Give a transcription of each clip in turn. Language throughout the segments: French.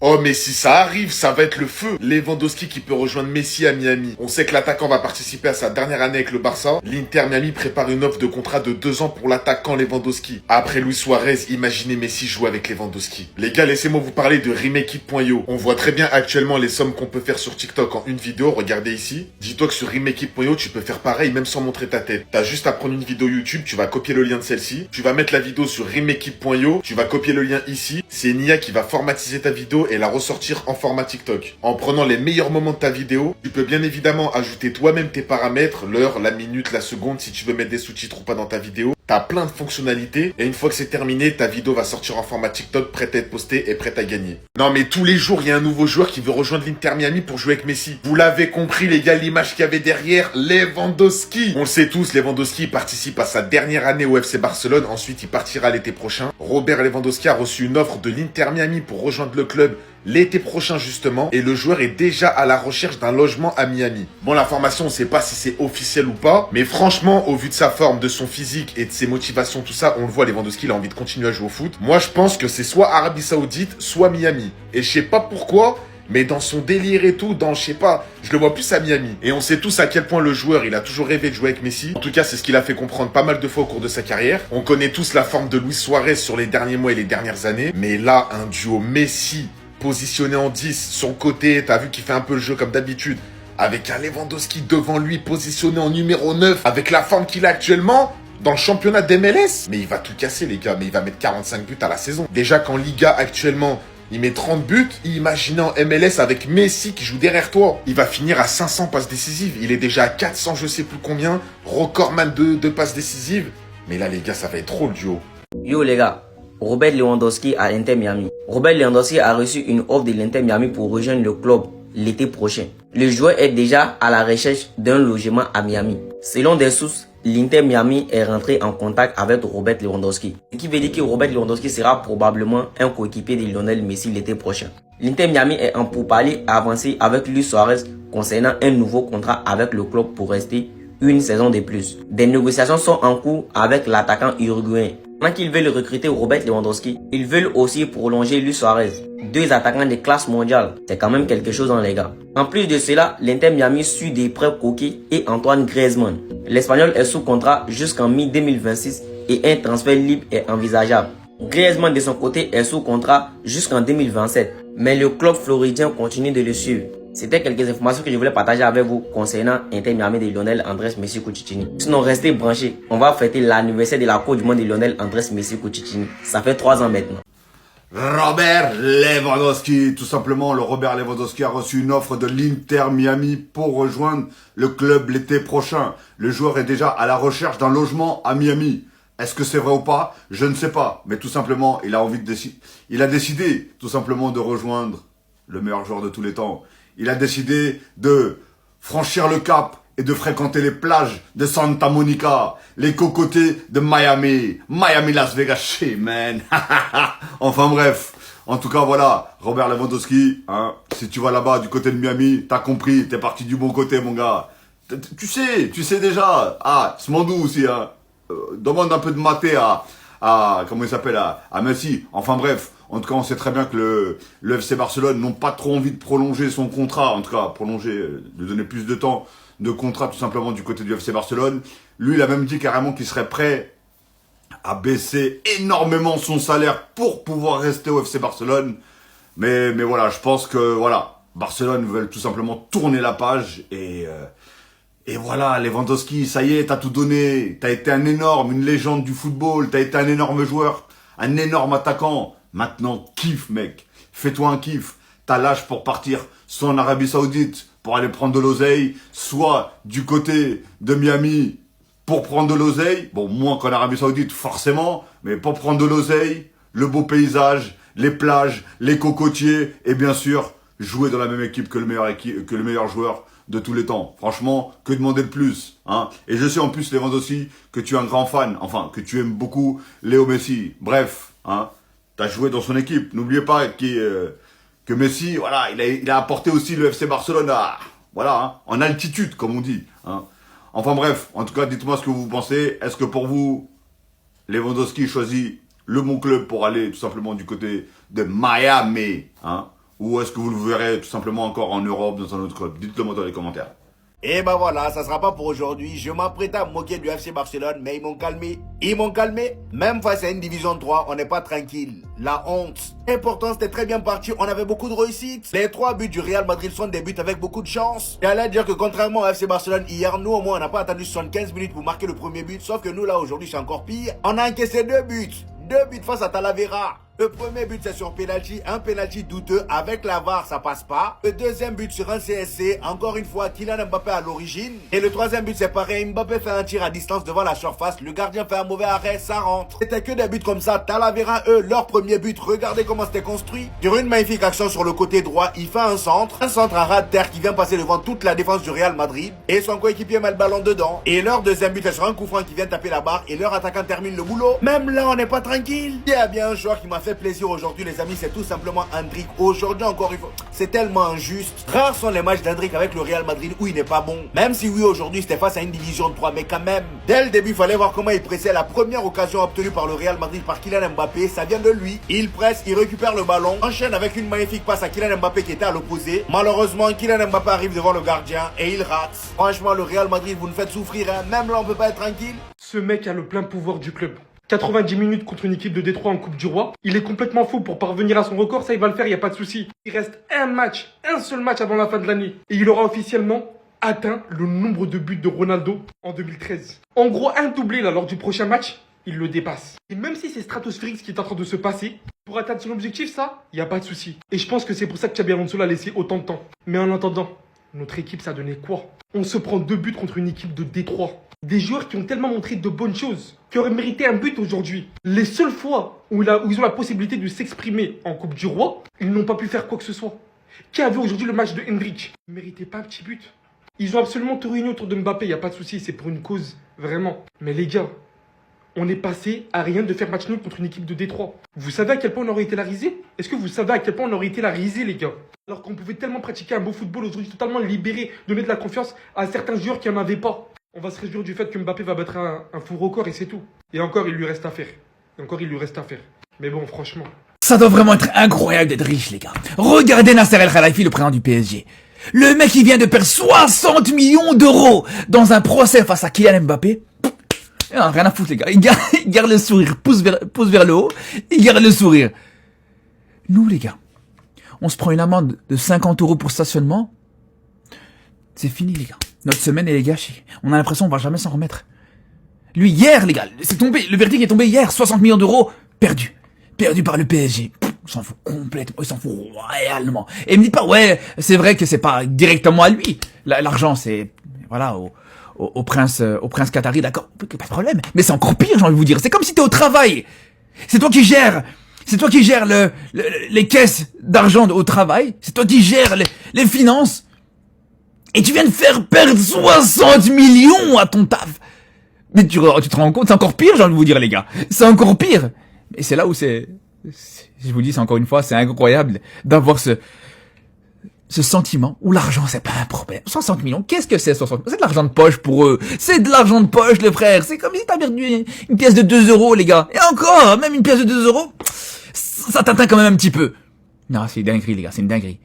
Oh mais si ça arrive, ça va être le feu. Lewandowski qui peut rejoindre Messi à Miami. On sait que l'attaquant va participer à sa dernière année avec le Barça. L'Inter Miami prépare une offre de contrat de 2 ans pour l'attaquant Lewandowski. Après Luis Suarez, imaginez Messi jouer avec Lewandowski. Les gars, laissez-moi vous parler de Remake.io. On voit très bien actuellement les sommes qu'on peut faire sur TikTok en une vidéo, regardez ici. Dis-toi que sur Remake.io, tu peux faire pareil même sans montrer ta tête. T'as juste à prendre une vidéo YouTube, tu vas copier le lien de celle-ci, tu vas mettre la vidéo sur Remake.io, tu vas copier le lien ici. C'est une IA qui va formatiser ta vidéo et la ressortir en format TikTok. En prenant les meilleurs moments de ta vidéo, tu peux bien évidemment ajouter toi-même tes paramètres, l'heure, la minute, la seconde, si tu veux mettre des sous-titres ou pas dans ta vidéo. T'as plein de fonctionnalités et une fois que c'est terminé, ta vidéo va sortir en format TikTok, prête à être postée et prête à gagner. Non mais tous les jours, il y a un nouveau joueur qui veut rejoindre l'Inter Miami pour jouer avec Messi. Vous l'avez compris les gars, l'image qu'il y avait derrière, Lewandowski. On le sait tous, Lewandowski participe à sa dernière année au FC Barcelone, ensuite il partira l'été prochain. Robert Lewandowski a reçu une offre de l'Inter Miami pour rejoindre le club l'été prochain justement, et le joueur est déjà à la recherche d'un logement à Miami. Bon, l'information, on sait pas si c'est officiel ou pas, mais franchement, au vu de sa forme, de son physique et de ses motivations, tout ça, on le voit, Lewandowski, il a envie de continuer à jouer au foot. Moi, je pense que c'est soit Arabie Saoudite, soit Miami. Et je sais pas pourquoi, mais dans son délire et tout, je sais pas, je le vois plus à Miami. Et on sait tous à quel point le joueur, il a toujours rêvé de jouer avec Messi. En tout cas, c'est ce qu'il a fait comprendre pas mal de fois au cours de sa carrière. On connaît tous la forme de Luis Suarez sur les derniers mois et les dernières années, mais là, un duo Messi positionné en 10, son côté, t'as vu qu'il fait un peu le jeu comme d'habitude, avec un Lewandowski devant lui, positionné en numéro 9, avec la forme qu'il a actuellement, dans le championnat d'MLS. Mais il va tout casser les gars, mais il va mettre 45 buts à la saison. Déjà qu'en Liga actuellement, il met 30 buts, imaginez en MLS avec Messi qui joue derrière toi. Il va finir à 500 passes décisives, il est déjà à 400 je sais plus combien, recordman de passes décisives. Mais là les gars, ça va être trop le duo. Yo les gars, Robert Lewandowski à Inter Miami. Robert Lewandowski a reçu une offre de l'Inter Miami pour rejoindre le club l'été prochain. Le joueur est déjà à la recherche d'un logement à Miami. Selon des sources, l'Inter Miami est rentré en contact avec Robert Lewandowski. Ce qui veut dire que Robert Lewandowski sera probablement un coéquipier de Lionel Messi l'été prochain. L'Inter Miami est en pourparlers avancé avec Luis Suarez concernant un nouveau contrat avec le club pour rester une saison de plus. Des négociations sont en cours avec l'attaquant uruguayen. Pendant qu'ils veulent recruter Robert Lewandowski, ils veulent aussi prolonger Luis Suarez. Deux attaquants de classe mondiale, c'est quand même quelque chose les gars. En plus de cela, l'Inter Miami suit des prêts Coquet et Antoine Griezmann. L'Espagnol est sous contrat jusqu'en mi-2026 et un transfert libre est envisageable. Griezmann de son côté est sous contrat jusqu'en 2027, mais le club floridien continue de le suivre. C'était quelques informations que je voulais partager avec vous concernant Inter Miami de Lionel Andrés Messi Cucitini. Sinon, restez branchés. On va fêter l'anniversaire de la Coupe du Monde de Lionel Andrés Messi Cucitini. Ça fait 3 ans maintenant. Robert Lewandowski, tout simplement, le Robert Lewandowski a reçu une offre de l'Inter Miami pour rejoindre le club l'été prochain. Le joueur est déjà à la recherche d'un logement à Miami. Est-ce que c'est vrai ou pas? Je ne sais pas, mais tout simplement, il a décidé tout simplement de rejoindre le meilleur joueur de tous les temps. Il a décidé de franchir le cap et de fréquenter les plages de Santa Monica, les cocotiers de Miami, Las Vegas, shit, man. Enfin bref, en tout cas voilà, Robert Lewandowski, hein, si tu vas là-bas du côté de Miami, t'as compris, t'es parti du bon côté mon gars. Tu sais déjà, Smandou aussi, hein, demande un peu de maté comment il s'appelle, à Messi. Enfin bref, en tout cas on sait très bien que le FC Barcelone n'ont pas trop envie de prolonger son contrat, en tout cas de donner plus de temps de contrat tout simplement du côté du FC Barcelone. Lui il a même dit carrément qu'il serait prêt à baisser énormément son salaire pour pouvoir rester au FC Barcelone. Mais voilà, je pense que voilà, Barcelone veulent tout simplement tourner la page et voilà, Lewandowski, ça y est, t'as tout donné. T'as été une légende du football. T'as été un énorme joueur, un énorme attaquant. Maintenant, kiffe, mec. Fais-toi un kiff. T'as l'âge pour partir soit en Arabie Saoudite pour aller prendre de l'oseille, soit du côté de Miami pour prendre de l'oseille. Bon, moins qu'en Arabie Saoudite, forcément, mais pour prendre de l'oseille, le beau paysage, les plages, les cocotiers et bien sûr, jouer dans la même équipe que le meilleur joueur de tous les temps. Franchement, que demander de plus, hein? Et je sais en plus, Lewandowski, que tu es un grand fan, enfin, que tu aimes beaucoup Léo Messi. Bref, hein, t'as joué dans son équipe. N'oubliez pas que Messi, voilà, il a apporté aussi le FC Barcelone hein, en altitude, comme on dit, hein. Enfin bref, en tout cas, dites-moi ce que vous pensez. Est-ce que pour vous, Lewandowski choisit le bon club pour aller tout simplement du côté de Miami, hein? Ou est-ce que vous le verrez tout simplement encore en Europe, dans un autre club? Dites-le moi dans les commentaires. Et bah voilà, ça sera pas pour aujourd'hui. Je m'apprêtais à me moquer du FC Barcelone, mais ils m'ont calmé. Ils m'ont calmé. Même face à une division de 3, on n'est pas tranquille. La honte. Et pourtant, c'était très bien parti. On avait beaucoup de réussite. Les 3 buts du Real Madrid sont des buts avec beaucoup de chance. Et allait dire que contrairement au FC Barcelone hier, nous au moins, on n'a pas attendu 75 minutes pour marquer le premier but. Sauf que nous là, aujourd'hui, c'est encore pire. On a encaissé 2 buts. 2 buts face à Talavera. Le premier but c'est sur penalty, un penalty douteux, avec la VAR ça passe pas. Le deuxième but sur un CSC, encore une fois Kylian Mbappé à l'origine. Et le troisième but c'est pareil, Mbappé fait un tir à distance devant la surface, le gardien fait un mauvais arrêt, ça rentre. C'était que des buts comme ça, Talavera eux, leur premier but, regardez comment c'était construit. Sur une magnifique action sur le côté droit, il fait un centre à ras de terre qui vient passer devant toute la défense du Real Madrid. Et son coéquipier met le ballon dedans. Et leur deuxième but c'est sur un coup franc qui vient taper la barre et leur attaquant termine le boulot. Même là on n'est pas tranquille. Il y a bien un joueur qui m'a fait plaisir aujourd'hui les amis, c'est tout simplement Endrick. Aujourd'hui encore une fois, c'est tellement injuste. Rares sont les matchs d'Endrick avec le Real Madrid où il n'est pas bon. Même si oui aujourd'hui c'était face à une division de 3, mais quand même. Dès le début il fallait voir comment il pressait. La première occasion obtenue par le Real Madrid par Kylian Mbappé, ça vient de lui. Il presse, il récupère le ballon, enchaîne avec une magnifique passe à Kylian Mbappé qui était à l'opposé. Malheureusement Kylian Mbappé arrive devant le gardien et il rate. Franchement le Real Madrid vous nous faites souffrir hein. Même là on peut pas être tranquille. Ce mec a le plein pouvoir du club. 90 minutes contre une équipe de Détroit en Coupe du Roi. Il est complètement fou pour parvenir à son record, ça il va le faire, il n'y a pas de souci. Il reste un seul match avant la fin de l'année. Et il aura officiellement atteint le nombre de buts de Ronaldo en 2013. En gros, un doublé là lors du prochain match, il le dépasse. Et même si c'est stratosphérique ce qui est en train de se passer, pour atteindre son objectif, ça, il n'y a pas de souci. Et je pense que c'est pour ça que Xabi Alonso l'a laissé autant de temps. Mais en attendant, notre équipe, ça donnait quoi? On se prend 2 buts contre une équipe de Détroit. Des joueurs qui ont tellement montré de bonnes choses, qui auraient mérité un but aujourd'hui. Les seules fois où ils ont la possibilité de s'exprimer en Coupe du Roi, ils n'ont pas pu faire quoi que ce soit. Qui a vu aujourd'hui le match de Endrick? Ils ne méritaient pas un petit but. Ils ont absolument tout réuni autour de Mbappé, il n'y a pas de souci, c'est pour une cause, vraiment. Mais les gars, on est passé à rien de faire match nul contre une équipe de Détroit. Vous savez à quel point on aurait été la risée? Est-ce que vous savez à quel point on aurait été la risée, les gars? Alors qu'on pouvait tellement pratiquer un beau football aujourd'hui, totalement libéré, donner de la confiance à certains joueurs qui n'en avaient pas. On va se réjouir du fait que Mbappé va battre un faux record et c'est tout. Et encore, il lui reste à faire. Mais bon, franchement. Ça doit vraiment être incroyable d'être riche, les gars. Regardez Nasser El Khelaifi, le président du PSG. Le mec, il vient de perdre 60 millions d'euros dans un procès face à Kylian Mbappé. Rien à foutre, les gars. Il garde le sourire, pouce vers le haut. Il garde le sourire. Nous, les gars, on se prend une amende de 50 € pour stationnement. C'est fini, les gars. Notre semaine, elle est gâchée. On a l'impression qu'on va jamais s'en remettre. Lui, hier, les gars, c'est tombé. Le verdict est tombé hier. 60 millions d'euros perdus. Perdus par le PSG. Il s'en fout complètement. Il s'en fout réellement. Et me dit pas, ouais, c'est vrai que c'est pas directement à lui. L'argent, c'est, voilà, au prince Qatari, d'accord. Pas de problème. Mais c'est encore pire, j'ai envie de vous dire. C'est comme si t'es au travail. C'est toi qui gères les caisses d'argent au travail. C'est toi qui gères les finances. Et tu viens de faire perdre 60 millions à ton taf. Mais tu te rends compte, c'est encore pire, j'ai envie de vous dire, les gars. C'est encore pire. Et c'est là où je vous dis, c'est encore une fois, c'est incroyable d'avoir ce sentiment où l'argent, c'est pas un problème. 60 millions, qu'est-ce que c'est 60 millions? C'est de l'argent de poche pour eux. C'est de l'argent de poche, le frère. C'est comme si t'as perdu une pièce de 2 €, les gars. Et encore, même une pièce de 2 €, ça t'atteint quand même un petit peu. Non, c'est une dinguerie, les gars, c'est une dinguerie.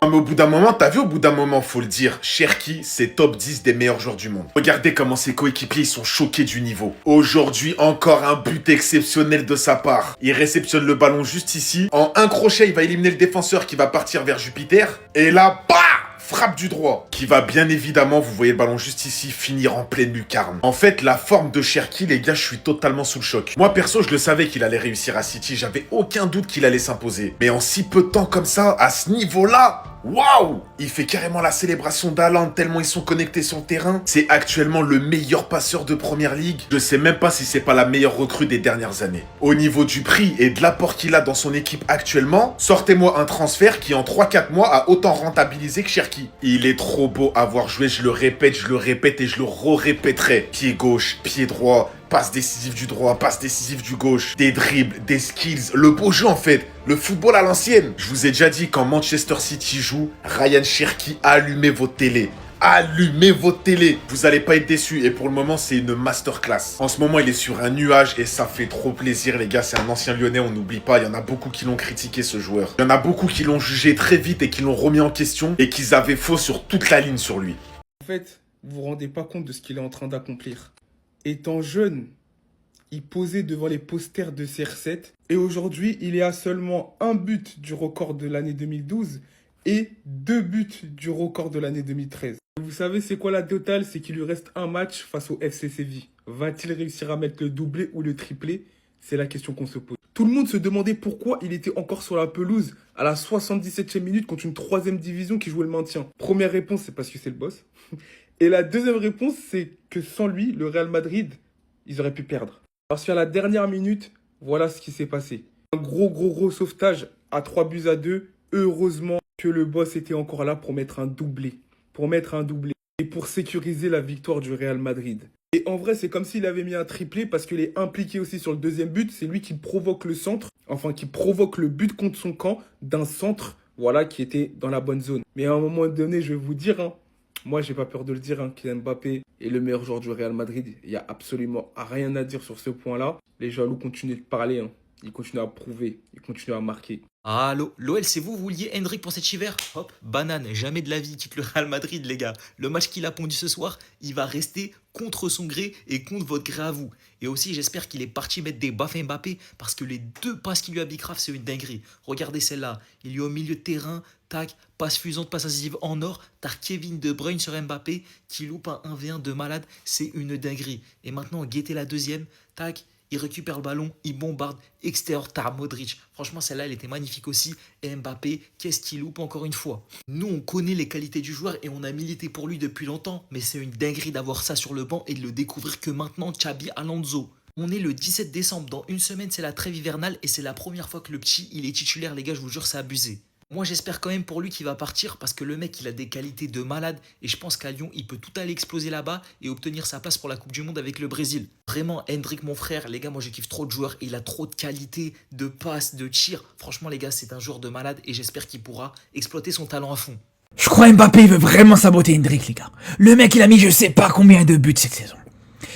Mais au bout d'un moment, t'as vu, au bout d'un moment, faut le dire, Cherki, c'est top 10 des meilleurs joueurs du monde. Regardez comment ses coéquipiers ils sont choqués du niveau. Aujourd'hui, encore un but exceptionnel de sa part. Il réceptionne le ballon juste ici. En un crochet, il va éliminer le défenseur qui va partir vers Jupiter. Et là, bah, frappe du droit, qui va bien évidemment, vous voyez le ballon juste ici, finir en pleine lucarne. En fait, la forme de Cherki, les gars, je suis totalement sous le choc. Moi, perso, je le savais qu'il allait réussir à City, j'avais aucun doute qu'il allait s'imposer. Mais en si peu de temps comme ça, à ce niveau-là, waouh! Il fait carrément la célébration d'Haaland tellement ils sont connectés sur le terrain. C'est actuellement le meilleur passeur de Première Ligue. Je sais même pas si c'est pas la meilleure recrue des dernières années. Au niveau du prix et de l'apport qu'il a dans son équipe actuellement, sortez-moi un transfert qui en 3-4 mois a autant rentabilisé que Cherki. Il est trop beau à voir jouer, je le répète et je le répéterai. Pied gauche, pied droit, passe décisive du droit, passe décisive du gauche, des dribbles, des skills, le beau jeu en fait, le football à l'ancienne. Je vous ai déjà dit, quand Manchester City joue, Ryan Cherki, allumez vos télés. allumez vos télés. Vous allez pas être déçus. Et pour le moment, c'est une masterclass. En ce moment, il est sur un nuage et ça fait trop plaisir, les gars. C'est un ancien Lyonnais, on n'oublie pas. Il y en a beaucoup qui l'ont critiqué, ce joueur. Il y en a beaucoup qui l'ont jugé très vite et qui l'ont remis en question et qu'ils avaient faux sur toute la ligne sur lui. En fait, vous vous rendez pas compte de ce qu'il est en train d'accomplir. Étant jeune, il posait devant les posters de CR7 et aujourd'hui, il est à seulement un but du record de l'année 2012 et 2 buts du record de l'année 2013. Vous savez c'est quoi la totale? C'est qu'il lui reste un match face au FC Séville. Va-t-il réussir à mettre le doublé ou le triplé? C'est la question qu'on se pose. Tout le monde se demandait pourquoi il était encore sur la pelouse à la 77e minute contre une 3e division qui jouait le maintien. Première réponse, c'est parce que c'est le boss. Et la deuxième réponse, c'est que sans lui, le Real Madrid, ils auraient pu perdre. Parce qu'à la dernière minute, voilà ce qui s'est passé. Un gros sauvetage à 3-2. Heureusement que le boss était encore là pour mettre un doublé. Et pour sécuriser la victoire du Real Madrid. Et en vrai, c'est comme s'il avait mis un triplé parce qu'il est impliqué aussi sur le deuxième but. C'est lui qui provoque le centre, enfin qui provoque le but contre son camp d'un centre, voilà, qui était dans la bonne zone. Mais à un moment donné, je vais vous dire, moi, j'ai pas peur de le dire, Kylian Mbappé est le meilleur joueur du Real Madrid. Il n'y a absolument rien à dire sur ce point-là. Les jaloux continuent de parler, Ils continuent à prouver, ils continuent à marquer. Ah, l'OL, c'est vous vouliez Hendrik pour cet hiver? Hop, banane, jamais de la vie, il quitte le Real Madrid, les gars. Le match qu'il a pondu ce soir, il va rester contre son gré et contre votre gré à vous. Et aussi, j'espère qu'il est parti mettre des baffes à Mbappé parce que les 2 passes qu'il lui a Bicraf, c'est une dinguerie. Regardez celle-là, il est au milieu de terrain, tac, passe fusante, passe incisive en or, t'as Kevin De Bruyne sur Mbappé qui loupe un 1v1 de malade, c'est une dinguerie. Et maintenant, guettez la deuxième, tac, il récupère le ballon, il bombarde, extérieur, t'as Modric. Franchement, celle-là, elle était magnifique aussi. Et Mbappé, qu'est-ce qu'il loupe encore une fois? Nous, on connaît les qualités du joueur et on a milité pour lui depuis longtemps. Mais c'est une dinguerie d'avoir ça sur le banc et de le découvrir que maintenant, Xabi Alonso. On est le 17 décembre, dans une semaine, c'est la trêve hivernale et c'est la première fois que le petit, il est titulaire, les gars, je vous jure, c'est abusé. Moi, j'espère quand même pour lui qu'il va partir parce que le mec, il a des qualités de malade et je pense qu'à Lyon, il peut tout aller exploser là-bas et obtenir sa place pour la Coupe du Monde avec le Brésil. Vraiment, Hendrik, mon frère, les gars, moi, je kiffe trop de joueurs et il a trop de qualités, de passes, de tirs. Franchement, les gars, c'est un joueur de malade et j'espère qu'il pourra exploiter son talent à fond. Je crois Mbappé veut vraiment saboter Hendrik, les gars. Le mec, il a mis je sais pas combien de buts cette saison.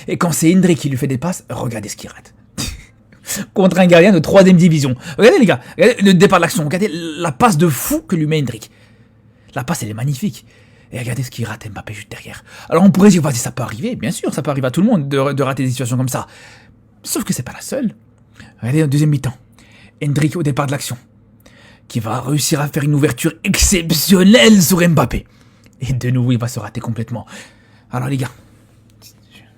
Et quand c'est Hendrik qui lui fait des passes, regardez ce qu'il rate. Contre un gardien de 3ème division. Regardez les gars, regardez le départ de l'action, regardez la passe de fou que lui met Hendrik. La passe elle est magnifique. Et regardez ce qu'il rate Mbappé juste derrière. Alors on pourrait dire, vas-y ça peut arriver, bien sûr, ça peut arriver à tout le monde de rater des situations comme ça. Sauf que c'est pas la seule. Regardez en deuxième mi-temps. Hendrik au départ de l'action. Qui va réussir à faire une ouverture exceptionnelle sur Mbappé. Et de nouveau il va se rater complètement. Alors les gars,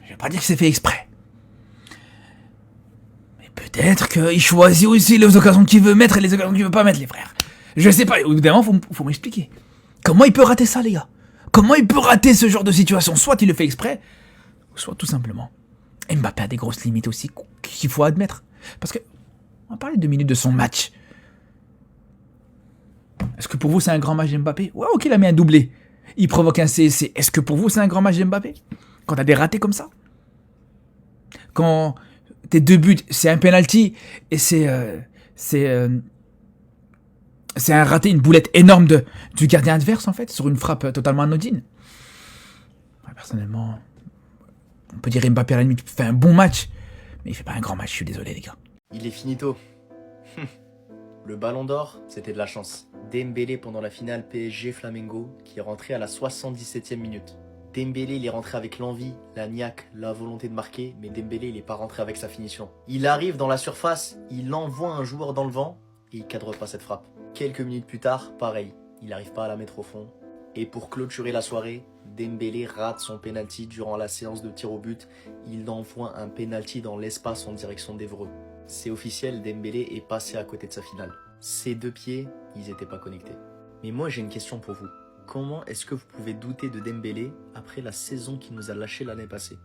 je vais pas dire que c'est fait exprès. Peut-être qu'il choisit aussi les occasions qu'il veut mettre et les occasions qu'il veut pas mettre, les frères. Je sais pas, évidemment, faut m'expliquer. Comment il peut rater ça, les gars? Comment il peut rater ce genre de situation? Soit il le fait exprès, soit tout simplement. Mbappé a des grosses limites aussi qu'il faut admettre. Parce que, on va parler 2 minutes de son match. Est-ce que pour vous c'est un grand match d'Mbappé? Ouais, ok, il a mis un doublé. Il provoque un CSC. Est-ce que pour vous c'est un grand match d'Mbappé? Quand t'as des ratés comme ça? Quand tes 2 buts, c'est un penalty et c'est un raté, une boulette énorme du gardien adverse en fait, sur une frappe totalement anodine. Ouais, personnellement, on peut dire Mbappé à la limite fait un bon match, mais il fait pas un grand match, je suis désolé les gars. Il est finito. Le ballon d'or, c'était de la chance. Dembélé pendant la finale PSG-Flamengo, qui est rentré à la 77e minute. Dembélé, il est rentré avec l'envie, la niaque, la volonté de marquer, mais Dembélé, il n'est pas rentré avec sa finition. Il arrive dans la surface, il envoie un joueur dans le vent, et il cadre pas cette frappe. Quelques minutes plus tard, pareil, il n'arrive pas à la mettre au fond. Et pour clôturer la soirée, Dembélé rate son penalty durant la séance de tir au but. Il envoie un penalty dans l'espace en direction d'Evreux. C'est officiel, Dembélé est passé à côté de sa finale. Ses 2 pieds, ils n'étaient pas connectés. Mais moi j'ai une question pour vous. Comment est-ce que vous pouvez douter de Dembélé après la saison qui nous a lâché l'année passée?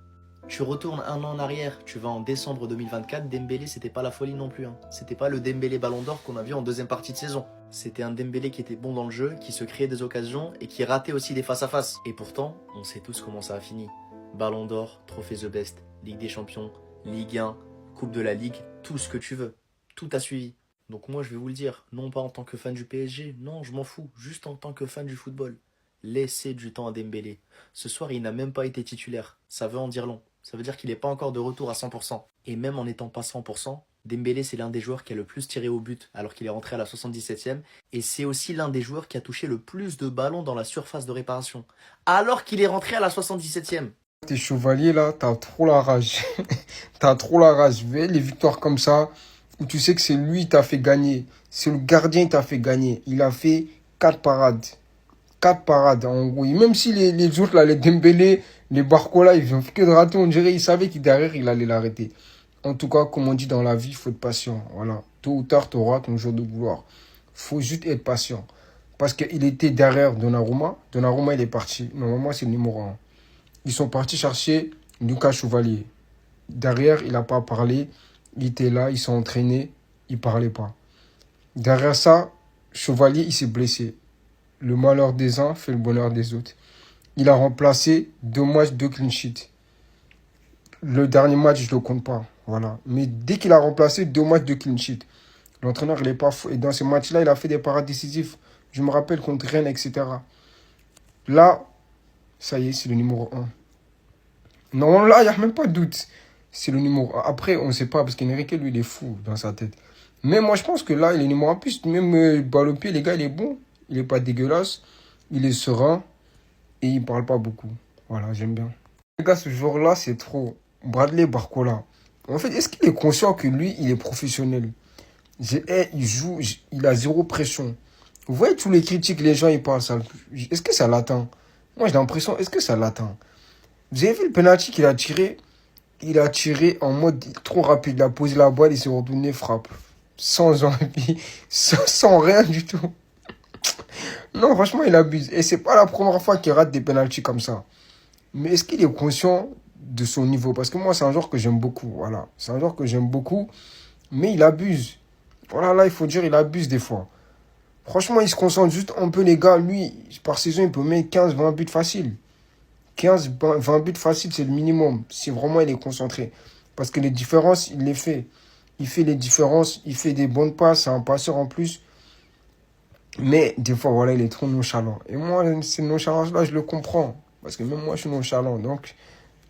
Tu retournes 1 an en arrière, tu vas en décembre 2024, Dembélé c'était pas la folie non plus. C'était pas le Dembélé Ballon d'Or qu'on a vu en deuxième partie de saison. C'était un Dembélé qui était bon dans le jeu, qui se créait des occasions et qui ratait aussi des face-à-face. Et pourtant, on sait tous comment ça a fini. Ballon d'Or, Trophée The Best, Ligue des Champions, Ligue 1, Coupe de la Ligue, tout ce que tu veux. Tout a suivi. Donc moi je vais vous le dire, non pas en tant que fan du PSG, non je m'en fous, juste en tant que fan du football. Laissez du temps à Dembélé. Ce soir, il n'a même pas été titulaire. Ça veut en dire long. Ça veut dire qu'il n'est pas encore de retour à 100%. Et même en n'étant pas 100%, Dembélé, c'est l'un des joueurs qui a le plus tiré au but alors qu'il est rentré à la 77e. Et c'est aussi l'un des joueurs qui a touché le plus de ballons dans la surface de réparation alors qu'il est rentré à la 77e. Tes chevaliers là, t'as trop la rage. T'as trop la rage. Les victoires comme ça, où tu sais que c'est lui qui t'a fait gagner. C'est le gardien qui t'a fait gagner. Il a fait 4 parades. 4 parades en gros. Et même si les autres là, les Dembélé, les Barcola, ils ont fait que de rater, on dirait, ils savaient qu'il derrière, il allait l'arrêter. En tout cas, comme on dit dans la vie, il faut être patient. Voilà. Tôt ou tard, tu auras ton jour de gloire. Faut juste être patient. Parce qu'il était derrière Donnarumma. Donnarumma, il est parti. Normalement, c'est le numéro 1. Ils sont partis chercher Lucas Chevalier. Derrière, il n'a pas parlé. Il était là, ils sont entraînés. Il ne parlait pas. Derrière ça, Chevalier, il s'est blessé. Le malheur des uns fait le bonheur des autres. Il a remplacé 2 matchs, 2 clean sheets. Le dernier match, je ne le compte pas. Voilà. Mais dès qu'il a remplacé 2 matchs, 2 clean sheets, l'entraîneur, il n'est pas fou. Et dans ces matchs-là, il a fait des parades décisives. Je me rappelle contre Rennes, etc. Là, ça y est, c'est le numéro 1. Non, là, il n'y a même pas de doute. C'est le numéro 1. Après, on ne sait pas, parce qu'Enrique, lui, il est fou dans sa tête. Mais moi, je pense que là, il est numéro 1. Plus, même balle au pied, les gars, il est bon. Il n'est pas dégueulasse. Il est serein. Et il ne parle pas beaucoup. Voilà, j'aime bien. Les gars, ce joueur-là, c'est trop. Bradley Barcola. En fait, est-ce qu'il est conscient que lui, il est professionnel? Il joue, il a 0 pression. Vous voyez tous les critiques, les gens, ils parlent ça. Est-ce que ça l'atteint? Moi, j'ai l'impression, est-ce que ça l'atteint? Vous avez vu le penalty qu'il a tiré? Il a tiré en mode trop rapide. Il a posé la balle, il s'est retourné, frappe. Sans envie, sans rien du tout. Non, franchement, il abuse. Et c'est pas la première fois qu'il rate des penaltys comme ça. Mais est-ce qu'il est conscient de son niveau? Parce que moi, c'est un joueur que j'aime beaucoup. Voilà. C'est un joueur que j'aime beaucoup. Mais il abuse. Voilà, là, il faut dire, il abuse des fois. Franchement, il se concentre juste un peu, les gars. Lui, par saison, il peut mettre 15-20 buts faciles. 15-20 buts faciles, c'est le minimum. Si vraiment il est concentré. Parce que les différences, il les fait. Il fait les différences. Il fait des bonnes passes. C'est un passeur en plus. Mais des fois, voilà, il est trop nonchalant. Et moi, cette nonchalance-là, je le comprends. Parce que même moi, je suis nonchalant. Donc,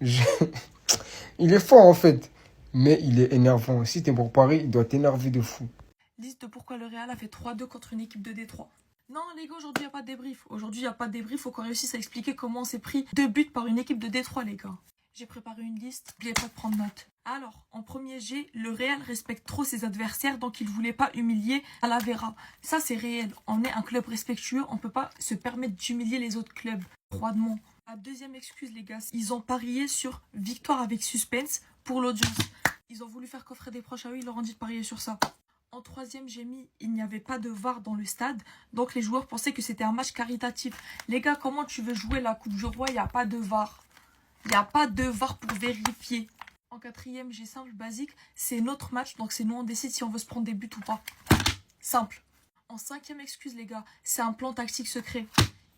il est fort, en fait. Mais il est énervant. Si t'es pour Paris, il doit t'énerver de fou. Liste de pourquoi le Real a fait 3-2 contre une équipe de Détroit. Non, les gars, aujourd'hui, il n'y a pas de débrief. Aujourd'hui, il n'y a pas de débrief. Il faut qu'on réussisse à expliquer comment on s'est pris 2 buts par une équipe de Détroit, les gars. J'ai préparé une liste. N'oubliez pas de prendre note. Alors, en premier G, le Real respecte trop ses adversaires, donc il ne voulait pas humilier Talavera. Ça, c'est réel. On est un club respectueux. On ne peut pas se permettre d'humilier les autres clubs. Froidement. La deuxième excuse, les gars, ils ont parié sur victoire avec suspense pour l'audience. Ils ont voulu faire coffrer des proches à eux, ils leur ont dit de parier sur ça. En troisième, j'ai mis, il n'y avait pas de VAR dans le stade, donc les joueurs pensaient que c'était un match caritatif. Les gars, comment tu veux jouer la Coupe du Roi, il n'y a pas de VAR. Il n'y a pas de VAR pour vérifier. En quatrième, j'ai simple, basique, c'est notre match, donc c'est nous on décide si on veut se prendre des buts ou pas. Simple. En cinquième excuse, les gars, c'est un plan tactique secret.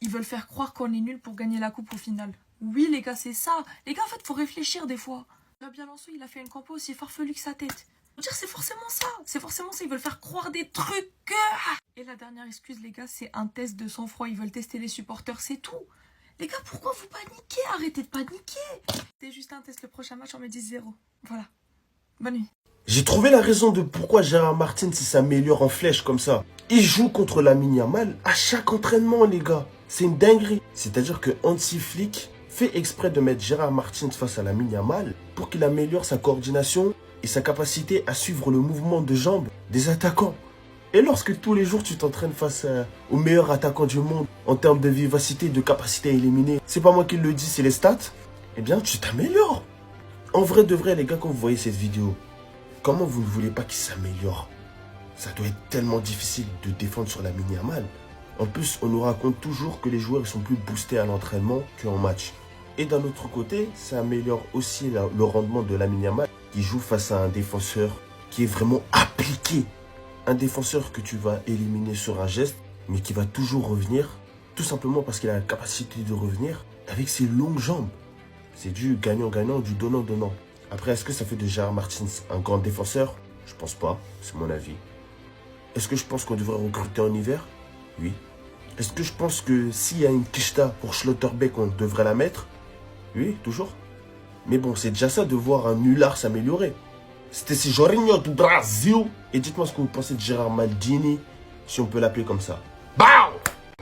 Ils veulent faire croire qu'on est nul pour gagner la coupe au final. Oui, les gars, c'est ça. Les gars, en fait, faut réfléchir des fois. Fabien Alonso, il a fait une compo aussi farfelue que sa tête. On dire c'est forcément ça. C'est forcément ça. Ils veulent faire croire des trucs. Et la dernière excuse, les gars, c'est un test de sang-froid. Ils veulent tester les supporters, c'est tout. Les gars, pourquoi vous paniquez? Arrêtez de paniquer. C'est juste un test. Le prochain match, on met 10-0. Voilà. Bonne nuit. J'ai trouvé la raison de pourquoi Gérard Martin s'améliore en flèche comme ça. Il joue contre Lamine Yamal à chaque entraînement, les gars. C'est une dinguerie. C'est-à-dire que Hansi Flick fait exprès de mettre Gérard Martin face à Lamine Yamal pour qu'il améliore sa coordination et sa capacité à suivre le mouvement de jambes des attaquants. Et lorsque tous les jours tu t'entraînes face au meilleur attaquant du monde en termes de vivacité et de capacité à éliminer, c'est pas moi qui le dis, c'est les stats, eh bien tu t'améliores. En vrai de vrai, les gars, quand vous voyez cette vidéo, comment vous ne voulez pas qu'il s'améliore? Ça doit être tellement difficile de défendre sur Lamine Yamal. En plus, on nous raconte toujours que les joueurs sont plus boostés à l'entraînement qu'en match. Et d'un autre côté, ça améliore aussi le rendement de Lamine Yamal qui joue face à un défenseur qui est vraiment appliqué. Un défenseur que tu vas éliminer sur un geste, mais qui va toujours revenir, tout simplement parce qu'il a la capacité de revenir avec ses longues jambes. C'est du gagnant-gagnant, du donnant-donnant. Après, est-ce que ça fait de Gérard Martins un grand défenseur? Je pense pas, c'est mon avis. Est-ce que je pense qu'on devrait recruter en hiver? Oui. Est-ce que je pense que s'il y a une quicheta pour Schlotterbeck, on devrait la mettre? Oui, toujours. Mais bon, c'est déjà ça de voir un nulard s'améliorer. C'était ce Jorginho du Brasil. Et dites-moi ce que vous pensez de Gérard Maldini, si on peut l'appeler comme ça. BAM!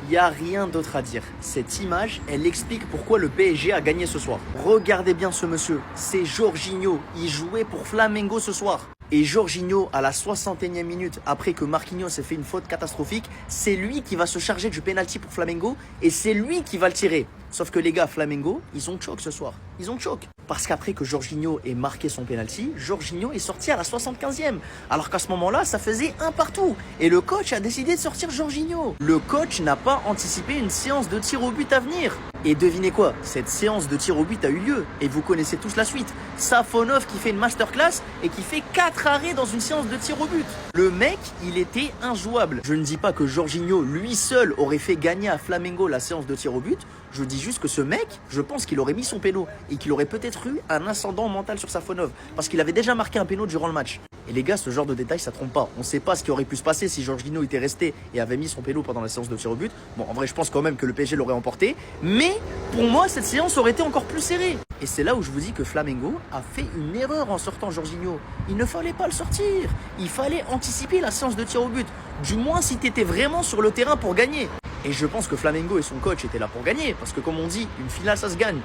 Il n'y a rien d'autre à dire. Cette image, elle explique pourquoi le PSG a gagné ce soir. Regardez bien ce monsieur, c'est Jorginho. Il jouait pour Flamengo ce soir. Et Jorginho, à la 61e minute, après que Marquinhos ait fait une faute catastrophique, c'est lui qui va se charger du penalty pour Flamengo et c'est lui qui va le tirer. Sauf que les gars, Flamengo, ils ont choc ce soir. Ils ont choc. Parce qu'après que Jorginho ait marqué son penalty, Jorginho est sorti à la 75e. Alors qu'à ce moment-là, ça faisait un partout. Et le coach a décidé de sortir Jorginho. Le coach n'a pas anticipé une séance de tir au but à venir. Et devinez quoi? Cette séance de tir au but a eu lieu. Et vous connaissez tous la suite. Safonov qui fait une masterclass et qui fait 4 arrêts dans une séance de tir au but. Le mec, il était injouable. Je ne dis pas que Jorginho, lui seul, aurait fait gagner à Flamengo la séance de tir au but. Je dis juste que ce mec, je pense qu'il aurait mis son péno et qu'il aurait peut-être eu un ascendant mental sur Safonov parce qu'il avait déjà marqué un péno durant le match. Et les gars, ce genre de détails, ça trompe pas. On sait pas ce qui aurait pu se passer si Jorginho était resté et avait mis son péno pendant la séance de tir au but. Bon, en vrai, je pense quand même que le PSG l'aurait emporté. Mais pour moi, cette séance aurait été encore plus serrée. Et c'est là où je vous dis que Flamengo a fait une erreur en sortant Jorginho. Il ne fallait pas le sortir. Il fallait anticiper la séance de tir au but. Du moins si tu étais vraiment sur le terrain pour gagner. Et je pense que Flamengo et son coach étaient là pour gagner. Parce que comme on dit, une finale, ça se gagne.